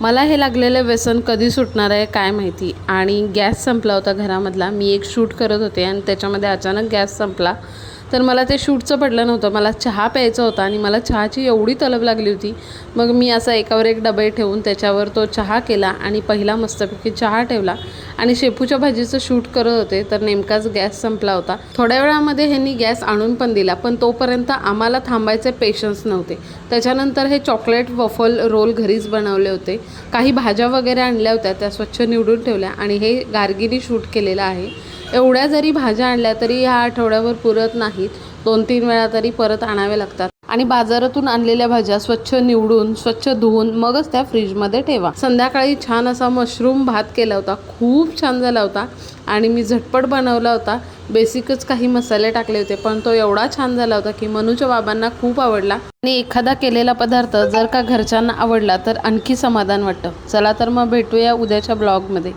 मला हे लागलेलं व्यसन कधी सुटणार आहे काय माहिती। आणि गॅस संपला होता घरामधला। मी एक शूट करत होते आणि त्याच्यामध्ये अचानक गॅस संपला। तर मला ते शूटचं पडलं नव्हतं, मला चहा प्यायचा होता आणि मला चहाची एवढी तलब लागली होती। मग मी असा एकावर एक डबे ठेवून त्याच्यावर तो चहा केला आणि पहिला मस्तपैकी चहा ठेवला आणि शेपूच्या भाजीचं शूट करत होते तर नेमकाच गॅस संपला होता। थोड्या वेळामध्ये ह्यांनी गॅस आणून पण दिला, पण तोपर्यंत आम्हाला थांबायचे पेशन्स नव्हते। त्याच्यानंतर हे चॉकलेट वफल रोल घरीच बनवले होते। काही भाज्या वगैरे आणल्या होत्या, त्या स्वच्छ निवडून ठेवल्या आणि हे गार्गिनी शूट केलेलं आहे। एवढ्या जरी भाज्या आणल्या तरी ह्या आठवड्यावर पुरत नाहीत, 2-3 वेळा तरी परत आणावे लागतात। आणि बाजारातून आणलेल्या भाज्या स्वच्छ निवडून स्वच्छ धुवून मगच त्या फ्रीजमध्ये ठेवा। संध्याकाळी छान असा मशरूम भात केला होता, खूप छान झाला होता आणि मी झटपट बनवला होता। बेसिकच काही मसाले टाकले होते, पण तो एवढा छान झाला होता की मनूच्या बाबांना खूप आवडला। आणि एखादा केलेला पदार्थ जर का घरच्यांना आवडला तर आणखी समाधान वाटतं। चला तर मग भेटूया उद्याच्या ब्लॉगमध्ये।